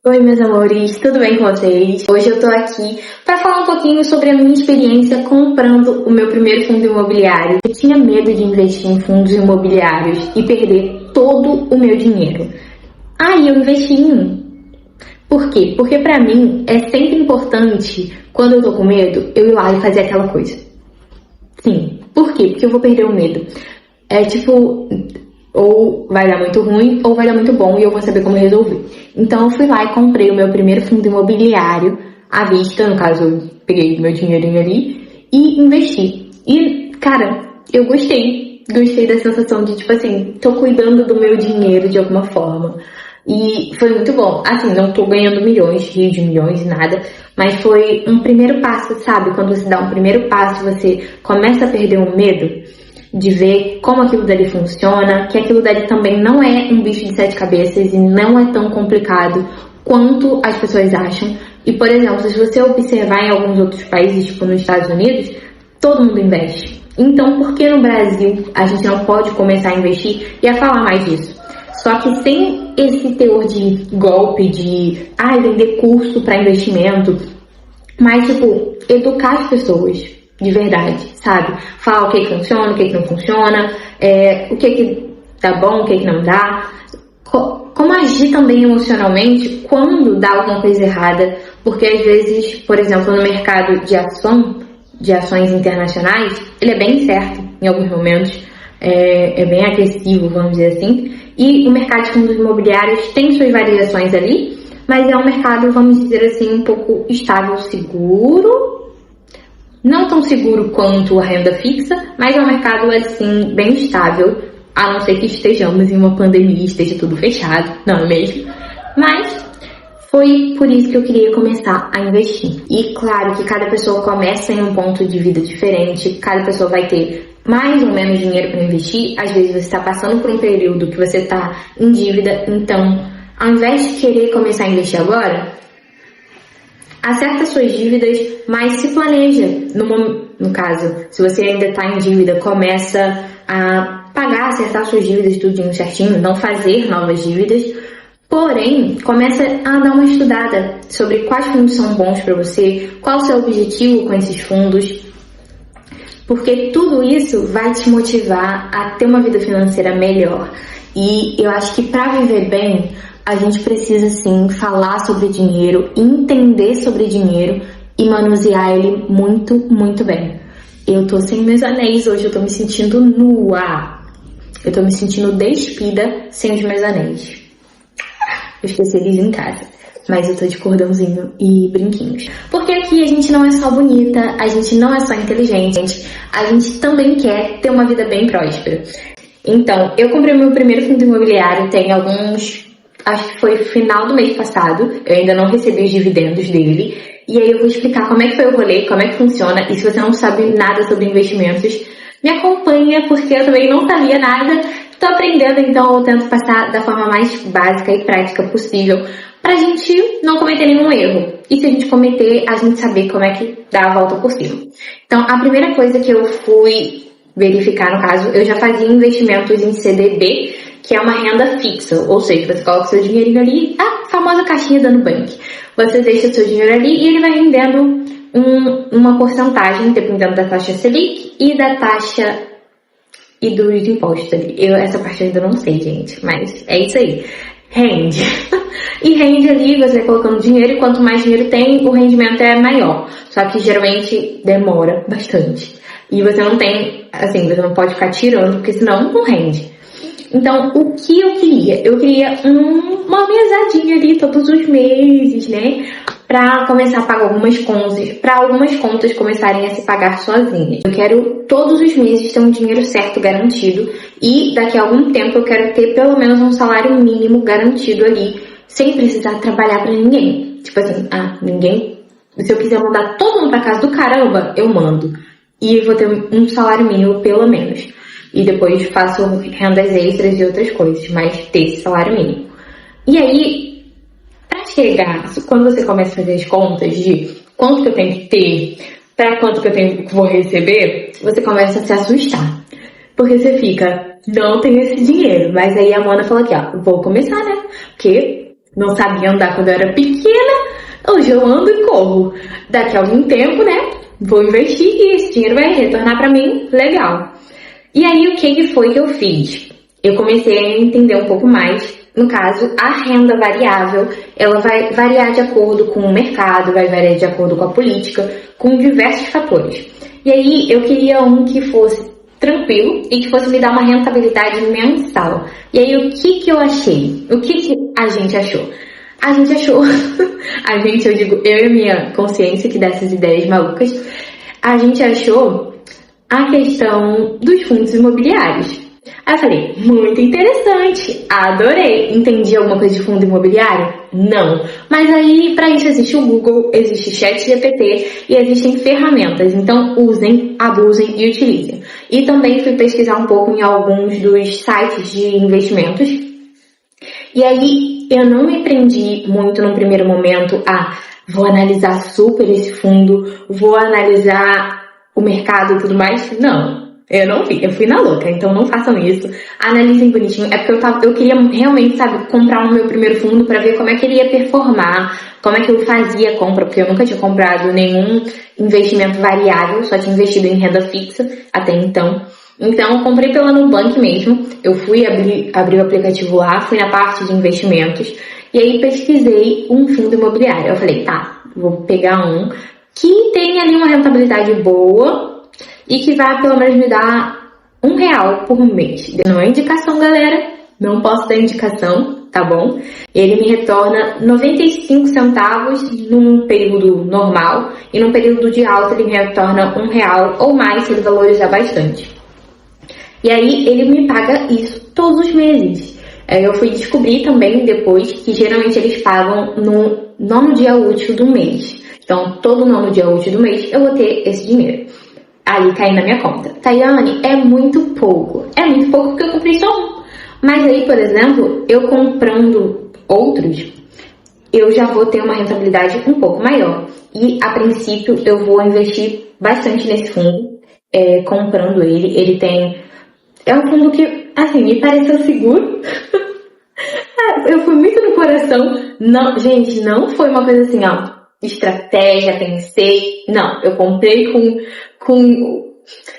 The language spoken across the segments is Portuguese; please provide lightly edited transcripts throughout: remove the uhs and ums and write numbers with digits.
Oi, meus amores, tudo bem com vocês? Hoje eu tô aqui para falar um pouquinho sobre a minha experiência comprando o meu primeiro fundo imobiliário. Eu tinha medo de investir em fundos imobiliários e perder todo o meu dinheiro. Aí eu investi em um. Por quê? Porque pra mim é sempre importante, quando eu tô com medo, eu ir lá e fazer aquela coisa. Sim. Por quê? Porque eu vou perder o medo. É tipo, ou vai dar muito ruim, ou vai dar muito bom e eu vou saber como resolver. Então eu fui lá e comprei o meu primeiro fundo imobiliário à vista, no caso eu peguei meu dinheirinho ali e investi. E, cara, eu gostei. Gostei da sensação de, tipo assim, tô cuidando do meu dinheiro de alguma forma. E foi muito bom. Assim, não tô ganhando milhões, rios de milhões, nada. Mas foi um primeiro passo, sabe? Quando você dá um primeiro passo, você começa a perder o medo de ver como aquilo dali funciona, que aquilo dali também não é um bicho de 7 cabeças e não é tão complicado quanto as pessoas acham. E, por exemplo, se você observar em alguns outros países, tipo nos Estados Unidos, todo mundo investe. Então, por que no Brasil a gente não pode começar a investir e a falar mais disso? Só que sem esse teor de golpe, de vender curso para investimento, mas, tipo, educar as pessoas de verdade, sabe? Falar o que funciona, o que não funciona, o que dá bom, o que não dá. Como agir também emocionalmente quando dá alguma coisa errada, porque às vezes, por exemplo, no mercado de ações internacionais, ele é bem certo em alguns momentos, é bem agressivo, vamos dizer assim, e o mercado de fundos imobiliários tem suas variações ali, mas é um mercado, vamos dizer assim, um pouco estável, seguro. Não tão seguro quanto a renda fixa, mas é um mercado, assim, bem estável, a não ser que estejamos em uma pandemia e esteja tudo fechado, não é mesmo? Mas foi por isso que eu queria começar a investir. E claro que cada pessoa começa em um ponto de vida diferente, cada pessoa vai ter mais ou menos dinheiro para investir, às vezes você está passando por um período que você está em dívida, então, ao invés de querer começar a investir agora, acerta suas dívidas, mas se planeja. No caso, se você ainda está em dívida, começa a pagar, acertar suas dívidas tudinho certinho, não fazer novas dívidas. Porém, começa a dar uma estudada sobre quais fundos são bons para você, qual o seu objetivo com esses fundos, porque tudo isso vai te motivar a ter uma vida financeira melhor. E eu acho que para viver bem, a gente precisa sim falar sobre dinheiro, entender sobre dinheiro e manusear ele muito, muito bem. Eu tô sem meus anéis hoje, eu tô me sentindo nua. Eu tô me sentindo despida sem os meus anéis. Eu esqueci eles em casa, mas eu tô de cordãozinho e brinquinhos. Porque aqui a gente não é só bonita, a gente não é só inteligente, a gente também quer ter uma vida bem próspera. Então, eu comprei o meu primeiro fundo imobiliário tem acho que foi final do mês passado, eu ainda não recebi os dividendos dele, e aí eu vou explicar como é que foi o rolê, como é que funciona, e se você não sabe nada sobre investimentos, me acompanha, porque eu também não sabia nada, tô aprendendo, então eu tento passar da forma mais básica e prática possível, pra gente não cometer nenhum erro, e se a gente cometer, a gente saber como é que dá a volta por cima. Então, a primeira coisa que eu fui verificar, no caso, eu já fazia investimentos em CDB, que é uma renda fixa, ou seja, você coloca seu dinheirinho ali, a famosa caixinha da Nubank. Você deixa seu dinheiro ali e ele vai rendendo uma porcentagem, dependendo da taxa Selic e da taxa e dos impostos ali. Essa parte eu ainda não sei, gente, mas é isso aí. Rende. E rende ali, você vai colocando dinheiro e quanto mais dinheiro tem, o rendimento é maior. Só que geralmente demora bastante. E você não tem, assim, você não pode ficar tirando, porque senão não rende. Então, o que eu queria? Eu queria uma mesadinha ali todos os meses, né? Pra começar a pagar algumas contas, pra algumas contas começarem a se pagar sozinhas. Eu quero todos os meses ter um dinheiro certo garantido e daqui a algum tempo eu quero ter pelo menos um salário mínimo garantido ali, sem precisar trabalhar pra ninguém. Tipo assim, ninguém... Se eu quiser mandar todo mundo pra casa do caramba, eu mando. E eu vou ter um salário mínimo pelo menos. E depois faço rendas extras e outras coisas, mas ter esse salário mínimo. E aí, pra chegar, quando você começa a fazer as contas de quanto que eu tenho que ter, pra quanto que vou receber, você começa a se assustar. Porque você fica, não tenho esse dinheiro. Mas aí a Amanda falou aqui, vou começar, né? Porque não sabia andar quando eu era pequena, hoje eu ando e corro. Daqui a algum tempo, né, vou investir e esse dinheiro vai retornar pra mim, legal. E aí, o que foi que eu fiz? Eu comecei a entender um pouco mais. No caso, a renda variável, ela vai variar de acordo com o mercado, vai variar de acordo com a política, com diversos fatores. E aí, eu queria um que fosse tranquilo e que fosse me dar uma rentabilidade mensal. E aí, o que eu achei? O que a gente achou? A gente achou, eu digo, eu e a minha consciência que dessas ideias malucas, a gente achou a questão dos fundos imobiliários. Aí eu falei, muito interessante, adorei. Entendi alguma coisa de fundo imobiliário? Não. Mas aí, para isso existe o Google, existe o ChatGPT e existem ferramentas. Então, usem, abusem e utilizem. E também fui pesquisar um pouco em alguns dos sites de investimentos. E aí, eu não me prendi muito no primeiro momento a vou analisar super esse fundo, vou analisar o mercado e tudo mais. Não. Eu fui na louca, então não façam isso. Analisem bonitinho. É porque eu queria realmente, sabe, comprar o meu primeiro fundo pra ver como é que ele ia performar, como é que eu fazia a compra, porque eu nunca tinha comprado nenhum investimento variável, só tinha investido em renda fixa até então. Então, eu comprei pela Nubank mesmo. Eu fui abrir o aplicativo lá, fui na parte de investimentos e aí pesquisei um fundo imobiliário. Eu falei, tá, vou pegar um que tenha ali uma rentabilidade boa e que vai pelo menos me dar R$1 por mês. Não é indicação, galera. Não posso dar indicação, tá bom? Ele me retorna 95 centavos num período normal e num período de alta ele me retorna R$1 ou mais se ele valorizar bastante. E aí ele me paga isso todos os meses. Eu fui descobrir também depois que geralmente eles pagam no nono dia útil do mês. Então, todo nono dia útil do mês eu vou ter esse dinheiro ali cair na minha conta. Tayane, é muito pouco. É muito pouco porque eu comprei só um. Mas aí, por exemplo, eu comprando outros, eu já vou ter uma rentabilidade um pouco maior. E, a princípio, eu vou investir bastante nesse fundo, comprando ele. Ele tem... É um fundo que, assim, me pareceu seguro. Eu fui muito no coração. Não, gente, não foi uma coisa assim, ó, estratégia, pensei. Não, eu comprei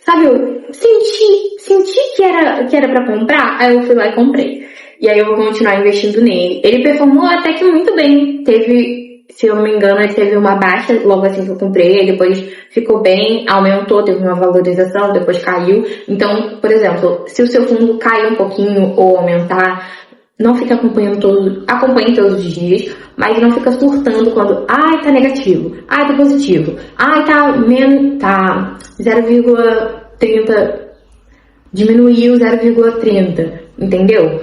sabe, eu senti que era pra comprar, aí eu fui lá e comprei. E aí eu vou continuar investindo nele. Ele performou até que muito bem. Teve, se eu não me engano, ele teve uma baixa logo assim que eu comprei, depois ficou bem, aumentou, teve uma valorização, depois caiu. Então, por exemplo, se o seu fundo cair um pouquinho ou aumentar, não fica acompanhe todos os dias, mas não fica surtando quando, tá negativo, tá positivo, tá 0,30, diminuiu 0,30, entendeu?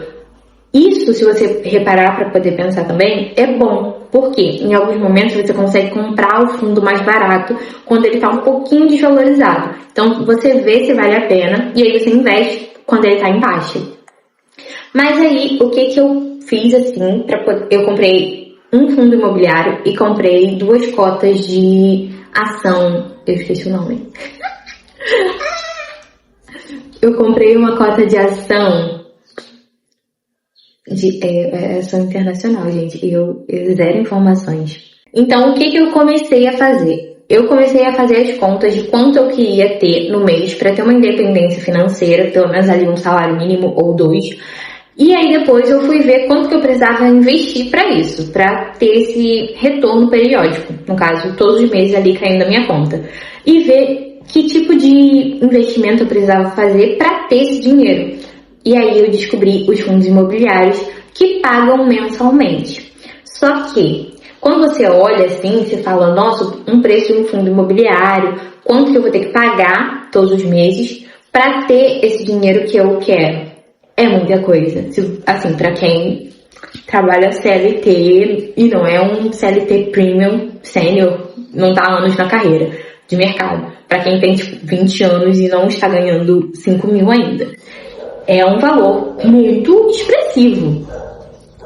Isso, se você reparar para poder pensar também, é bom, porque em alguns momentos você consegue comprar o fundo mais barato quando ele está um pouquinho desvalorizado. Então, você vê se vale a pena e aí você investe quando ele está em baixa. Mas aí, o que eu fiz assim, eu comprei um fundo imobiliário e comprei 2 cotas de ação, eu esqueci o nome. Eu comprei uma cota de ação de ação internacional, gente, e eu zero informações. Então, o que eu comecei a fazer? Eu comecei a fazer as contas de quanto eu queria ter no mês para ter uma independência financeira, pelo menos ali um salário mínimo ou 2. E aí depois eu fui ver quanto que eu precisava investir para isso, para ter esse retorno periódico, no caso, todos os meses ali caindo na minha conta. E ver que tipo de investimento eu precisava fazer para ter esse dinheiro. E aí eu descobri os fundos imobiliários que pagam mensalmente. Só que, quando você olha assim, você fala, nossa, um preço de um fundo imobiliário, quanto que eu vou ter que pagar todos os meses para ter esse dinheiro que eu quero? É muita coisa. Assim, para quem trabalha CLT e não é um CLT Premium Sênior, não tá há anos na carreira de mercado. Para quem tem tipo, 20 anos e não está ganhando 5 mil ainda. É um valor muito expressivo.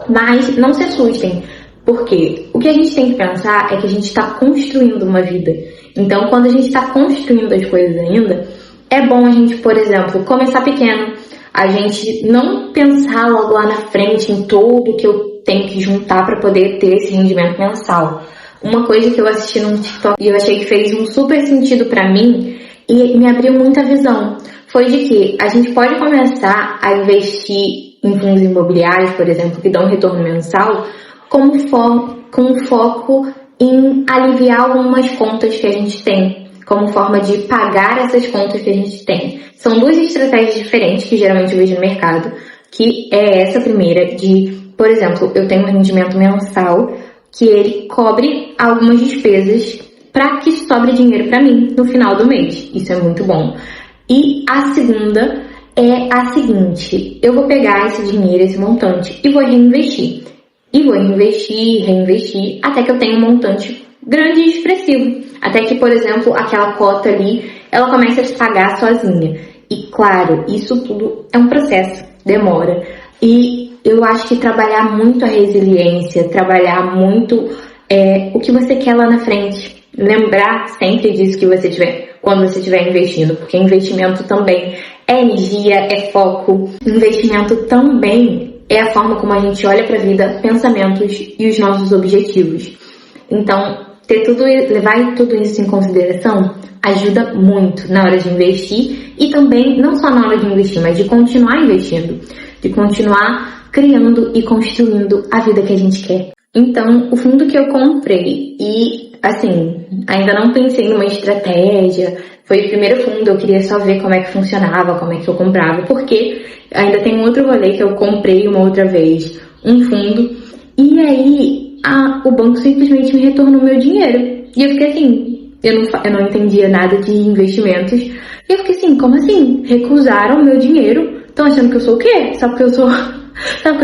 Mas não se assustem, porque o que a gente tem que pensar é que a gente está construindo uma vida. Então, quando a gente está construindo as coisas ainda, é bom a gente, por exemplo, começar pequeno. A gente não pensar logo lá na frente em tudo que eu tenho que juntar para poder ter esse rendimento mensal. Uma coisa que eu assisti num TikTok e eu achei que fez um super sentido para mim e me abriu muita visão, foi de que a gente pode começar a investir em fundos imobiliários, por exemplo, que dão um retorno mensal, com foco em aliviar algumas contas que a gente tem, como forma de pagar essas contas que a gente tem. São duas estratégias diferentes que geralmente eu vejo no mercado, que é essa primeira de, por exemplo, eu tenho um rendimento mensal que ele cobre algumas despesas para que sobre dinheiro para mim no final do mês. Isso é muito bom. E a segunda é a seguinte: eu vou pegar esse dinheiro, esse montante, e vou reinvestir. E vou reinvestir, até que eu tenha um montante grande e expressivo. Até que, por exemplo, aquela cota ali, ela comece a se pagar sozinha. E claro, isso tudo é um processo, demora. E eu acho que trabalhar muito a resiliência, trabalhar muito o que você quer lá na frente. Lembrar sempre disso que você tiver, quando você estiver investindo, porque investimento também é energia, é foco. Investimento também é a forma como a gente olha para a vida, pensamentos e os nossos objetivos. Então, levar tudo isso em consideração ajuda muito na hora de investir e também não só na hora de investir, mas de continuar investindo, de continuar criando e construindo a vida que a gente quer. Então, o fundo que eu comprei e, assim, ainda não pensei numa estratégia, foi o primeiro fundo, eu queria só ver como é que funcionava, como é que eu comprava, porque ainda tem um outro rolê que eu comprei uma outra vez, um fundo, e aí o banco simplesmente me retornou meu dinheiro. E eu fiquei assim, eu não entendia nada de investimentos, e eu fiquei assim, como assim? Recusaram meu dinheiro? Estão achando que eu sou o quê? Sabe que eu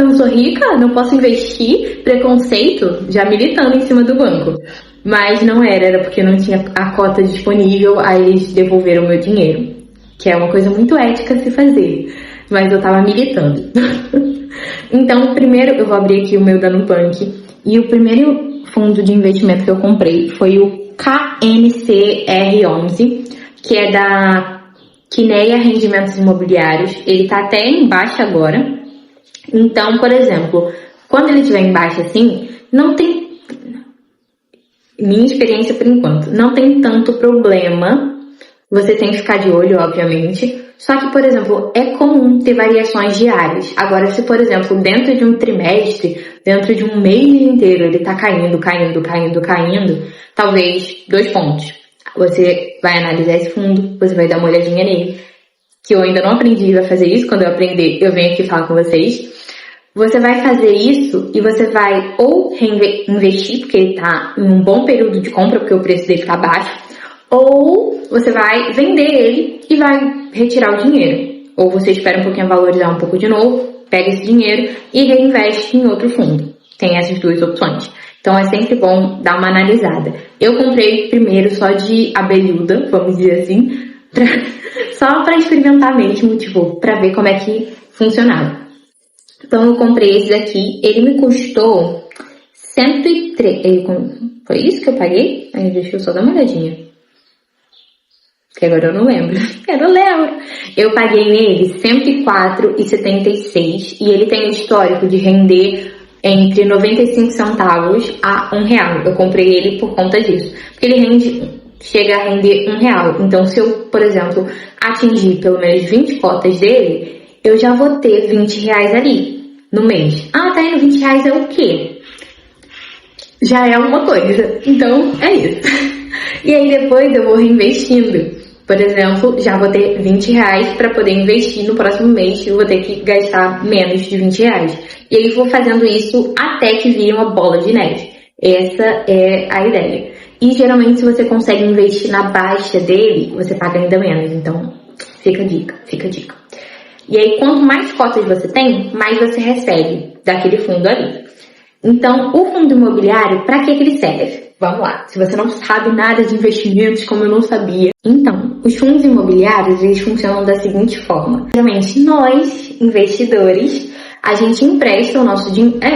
não sou rica? Não posso investir? Preconceito? Já militando em cima do banco. Mas não era porque não tinha a cota disponível, aí eles devolveram o meu dinheiro. Que é uma coisa muito ética a se fazer. Mas eu tava militando. Então, primeiro eu vou abrir aqui o meu da Nubank. E o primeiro fundo de investimento que eu comprei foi o KNCR11, que é da Kinea Rendimentos Imobiliários. Ele tá até em baixa agora. Então, por exemplo, quando ele estiver em baixa assim, não tem... Minha experiência por enquanto, não tem tanto problema. Você tem que ficar de olho, obviamente. Só que, por exemplo, é comum ter variações diárias. Agora, se, por exemplo, dentro de um trimestre, dentro de um mês inteiro, ele tá caindo, talvez 2 pontos. Você vai analisar esse fundo, você vai dar uma olhadinha nele. Que eu ainda não aprendi a fazer isso. Quando eu aprender, eu venho aqui falar com vocês. Você vai fazer isso e você vai ou reinvestir, porque ele tá em um bom período de compra, porque o preço dele tá baixo, ou você vai vender ele e vai retirar o dinheiro. Ou você espera um pouquinho valorizar um pouco de novo, pega esse dinheiro e reinveste em outro fundo. Tem essas duas opções. Então é sempre bom dar uma analisada. Eu comprei primeiro só de abelhuda, vamos dizer assim, só para experimentar mesmo, tipo, para ver como é que funcionava. Então eu comprei esse daqui, ele me custou 103, foi isso que eu paguei? Aí deixa eu só dar uma olhadinha, que agora eu não lembro, eu paguei nele R$104,76 e ele tem o histórico de render entre 95 centavos a R$1, eu comprei ele por conta disso, porque ele chega a render R$1, então se eu, por exemplo, atingir pelo menos 20 cotas dele, eu já vou ter R$20 ali no mês. Ah, tá indo R$20 é o quê? Já é alguma coisa. Então, é isso. E aí depois eu vou reinvestindo. Por exemplo, já vou ter R$20 para poder investir no próximo mês. Eu vou ter que gastar menos de R$20. E aí vou fazendo isso até que vire uma bola de neve. Essa é a ideia. E geralmente se você consegue investir na baixa dele, você paga ainda menos. Então, fica a dica. E aí, quanto mais cotas você tem, mais você recebe daquele fundo ali. Então, o fundo imobiliário, para que ele serve? Vamos lá. Se você não sabe nada de investimentos, como eu não sabia. Então, os fundos imobiliários, eles funcionam da seguinte forma. Geralmente, nós, investidores, a gente empresta o nosso dinheiro a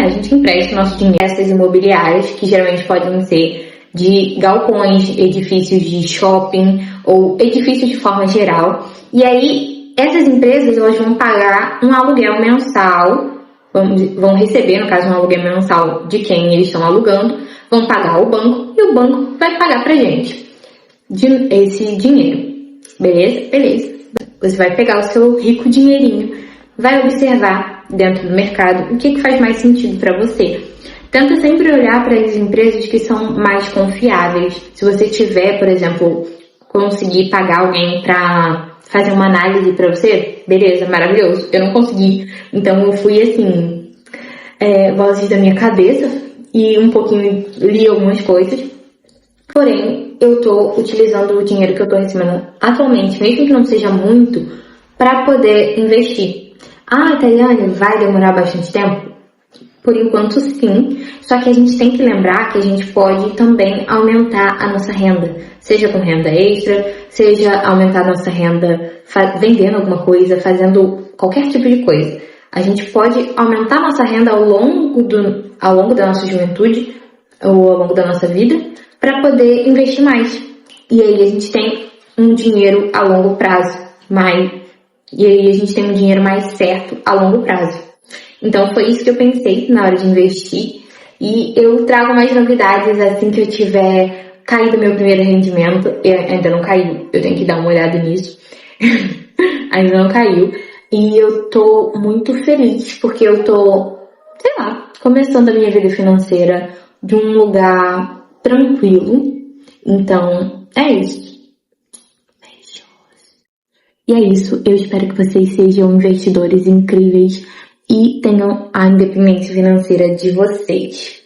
essas imobiliárias, que geralmente podem ser de galpões, edifícios de shopping ou edifícios de forma geral. E aí, essas empresas elas vão pagar um aluguel mensal vão receber, no caso, um aluguel mensal de quem eles estão alugando, vão pagar ao banco e o banco vai pagar pra gente esse dinheiro. Beleza? Beleza. Você vai pegar o seu rico dinheirinho, vai observar dentro do mercado o que faz mais sentido para você. Tenta sempre olhar para as empresas que são mais confiáveis. Se você tiver, por exemplo, conseguir pagar alguém para fazer uma análise para você, beleza, maravilhoso. Eu não consegui, então eu fui assim, vozes da minha cabeça e um pouquinho li algumas coisas. Porém, eu tô utilizando o dinheiro que eu tô recebendo atualmente, mesmo que não seja muito, para poder investir. Ah, Tayane, vai demorar bastante tempo? Por enquanto, sim. Só que a gente tem que lembrar que a gente pode também aumentar a nossa renda. Seja com renda extra, seja aumentar a nossa renda vendendo alguma coisa, fazendo qualquer tipo de coisa. A gente pode aumentar a nossa renda ao longo da nossa juventude ou ao longo da nossa vida para poder investir mais. E aí a gente tem um dinheiro a longo prazo. E aí a gente tem um dinheiro mais certo a longo prazo. Então foi isso que eu pensei na hora de investir. E eu trago mais novidades assim que eu tiver caído meu primeiro rendimento. Ainda não caiu, eu tenho que dar uma olhada nisso. Ainda não caiu. E eu tô muito feliz porque eu tô, sei lá, começando a minha vida financeira de um lugar tranquilo. Então, é isso. Beijos. E é isso. Eu espero que vocês sejam investidores incríveis e tenham a independência financeira de vocês.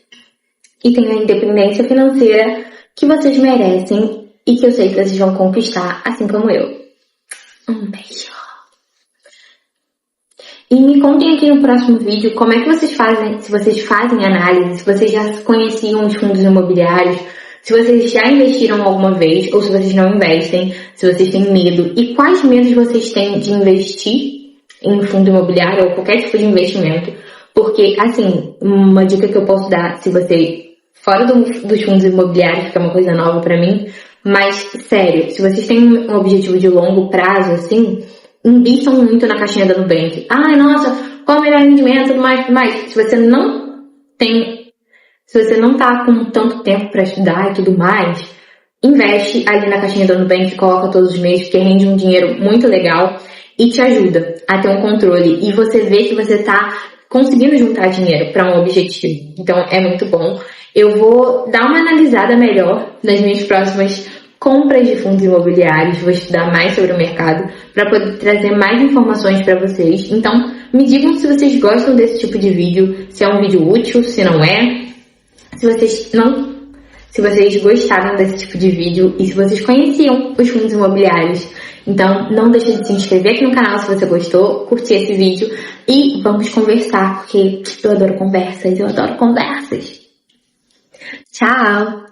E tenham a independência financeira que vocês merecem e que eu sei que vocês vão conquistar, assim como eu. Um beijo. E me contem aqui no próximo vídeo como é que vocês fazem, se vocês fazem análise, se vocês já conheciam os fundos imobiliários, se vocês já investiram alguma vez ou se vocês não investem, se vocês têm medo e quais medos vocês têm de investir em fundo imobiliário ou qualquer tipo de investimento. Porque, assim, uma dica que eu posso dar, se você, fora dos fundos imobiliários, que é uma coisa nova pra mim, mas, sério, se vocês têm um objetivo de longo prazo, assim, invistam muito na caixinha da Nubank. Ai, nossa, qual o melhor rendimento, tudo mais. Se você não tá com tanto tempo pra estudar e tudo mais, investe ali na caixinha da Nubank, coloca todos os meses, porque rende um dinheiro muito legal e te ajuda a ter um controle. E você vê que você tá conseguindo juntar dinheiro para um objetivo. Então, é muito bom. Eu vou dar uma analisada melhor nas minhas próximas compras de fundos imobiliários. Vou estudar mais sobre o mercado para poder trazer mais informações para vocês. Então, me digam se vocês gostam desse tipo de vídeo, se é um vídeo útil, se não é. Se vocês gostaram desse tipo de vídeo e se vocês conheciam os fundos imobiliários. Então, não deixe de se inscrever aqui no canal se você gostou, curtir esse vídeo e vamos conversar, porque eu adoro conversas. Tchau!